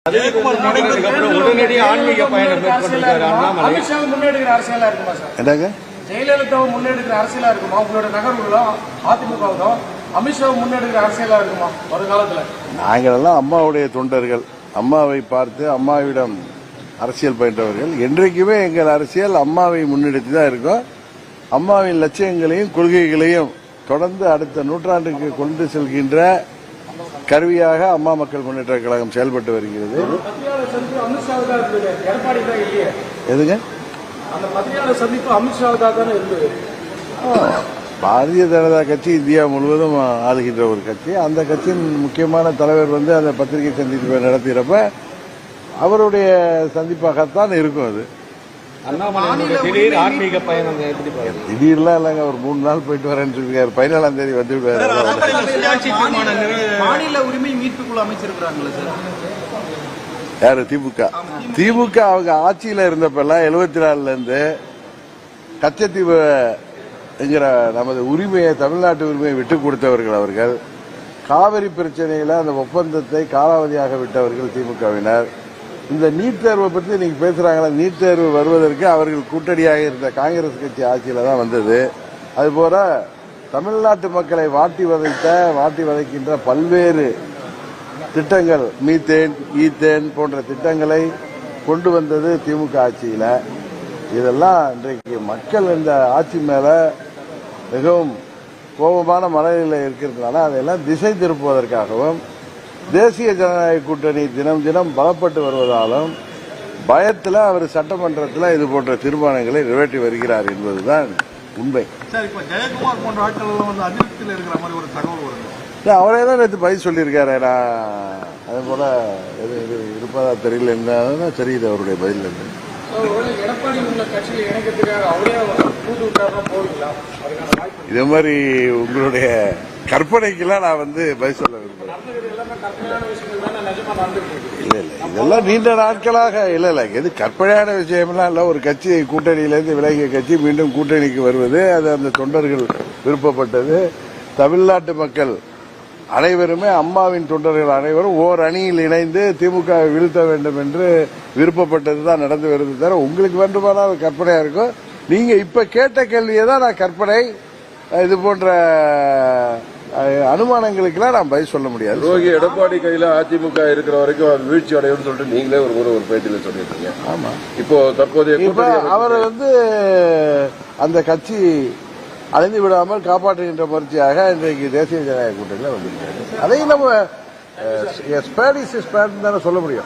உடனடி ஆன்மீக பயணம் முன்னெடுக்கிற அரசியலா இருக்குமா சார்? என்னங்க ஜெயலலிதாவை முன்னெடுக்கிற அரசியலா இருக்குமா உங்களோட நகர்வுகளும் அதிமுகவும் அமித்ஷாவை முன்னெடுக்கிற அரசியலா இருக்குமா ஒரு காலத்துல? நாங்கள் எல்லாம் அம்மாவுடைய தொண்டர்கள், அம்மாவை பார்த்து அம்மாவிடம் அரசியல் பயின்றவர்கள். என்றைக்குமே எங்கள் அரசியல் அம்மாவை முன்னெடுத்து தான் இருக்கும். அம்மாவின் லட்சியங்களையும் கொள்கைகளையும் தொடர்ந்து அடுத்த நூற்றாண்டுக்கு கொண்டு செல்கின்ற கருவியாக அம்மா மக்கள் முன்னேற்ற கழகம் செயல்பட்டு வருகிறது. எதுங்க பாரதிய ஜனதா கட்சி இந்தியா முழுவதும் ஆளுகின்ற ஒரு கட்சி. அந்த கட்சியின் முக்கியமான தலைவர் அந்த பத்திரிகை சந்திப்பு நடத்துகிறப்ப அவருடைய சந்திப்பாகத்தான் இருக்கும். அது ஆன்மீக பயணம் திடீர்லாம் இல்லைங்க, ஒரு 3 நாள் போயிட்டு வரேன்னு சொல்லிருக்காரு. 17ஆம் தேதி வந்து மாநில உரிமை மீட்புக்குழு அமைச்சிருக்கிறாங்களா சார்? யாரு? திமுக அவங்க ஆட்சியில இருந்தப்பெல்லாம் 74ல இருந்து கச்சத்தீவு என்கிற நமது உரிமையை, தமிழ்நாட்டு உரிமையை விட்டுக் கொடுத்தவர்கள் அவர்கள். காவிரி பிரச்சனையில அந்த ஒப்பந்தத்தை காலாவதியாக விட்டவர்கள் திமுகவினர். இந்த நீட் தேர்வை பற்றி நீங்க பேசுறாங்களா? நீட் தேர்வு வருவதற்கு அவர்கள் கூட்டணியாக இருந்த காங்கிரஸ் கட்சி ஆட்சியில தான் வந்தது. அதுபோல தமிழ்நாட்டு மக்களை வாட்டி வதைக்கின்ற பல்வேறு திட்டங்கள், மீத்தேன், ஈத்தேன் போன்ற திட்டங்களை கொண்டு வந்தது திமுக ஆட்சியில. இதெல்லாம் இன்றைக்கு மக்கள் இந்த ஆட்சி மேல மிகவும் கோபமான மனநிலையில் இருக்கிறதுனால அதையெல்லாம் திசை திருப்புவதற்காகவும் தேசிய ஜனநாயக கூட்டணி தினம் தினம் பலப்பட்டு வருவதாலும் பயத்தில் அவர் சட்டமன்றத்தில் இது போன்ற தீர்மானங்களை நிறைவேற்றி வருகிறார் என்பதுதான் உண்மை. ஜெயக்குமார் போன்ற ஆட்கள் அதிருப்தியில் இருக்கிற மாதிரி ஒரு தகவல் வருது. அவரே தான் நேற்று பதில் சொல்லியிருக்காரு. நான் அதே போல இருப்பதா தெரியல, என்ன தெரியுது அவருடைய பதில். இதே மாதிரி உங்களுடைய கற்பனைக்கெல்லாம் நான் பதில் சொல்ல விரும்புகிறேன். இல்ல இதெல்லாம் நீண்ட நாட்களாக இல்ல எது கற்பனையான விஷயம்லாம் இல்ல. ஒரு கட்சி கூட்டணியிலிருந்து விலகிய கட்சி மீண்டும் கூட்டணிக்கு வருவது அது அந்த தொண்டர்கள் விருப்பப்பட்டது. தமிழ்நாட்டு மக்கள் அனைவருமே அம்மாவின் தொண்டர்கள் அனைவரும் ஓர் அணியில் இணைந்து திமுக வீழ்த்த வேண்டும் என்று விருப்பப்பட்டதுதான் நடந்து வருது. தவிர உங்களுக்கு வேண்டுமானால் கற்பனையா இருக்கும். நீங்க இப்ப கேட்ட கேள்வியை தான் நான் கற்பனை, இது போன்ற அனுமானங்களுக்கெல்லாம் நான் பதில் சொல்ல முடியாது. ரோகி எடப்பாடி கையில அதிமுக இருக்கிற வரைக்கும் அது வீழ்ச்சி அடையும் சொல்லிட்டு நீங்களே ஒரு பேட்டியில சொல்லியிருக்கீங்க. ஆமா, இப்போ தற்போதைய அவர் அந்த கட்சி அழிந்து விடாமல் காப்பாற்றுகின்ற முயற்சியாக இன்றைக்கு தேசிய ஜனநாயக கூட்டணியில் வந்திருக்காரு. அதையும் நம்ம ஸ்பேட் இஸ் ஸ்பேட் தானே சொல்ல முடியும்.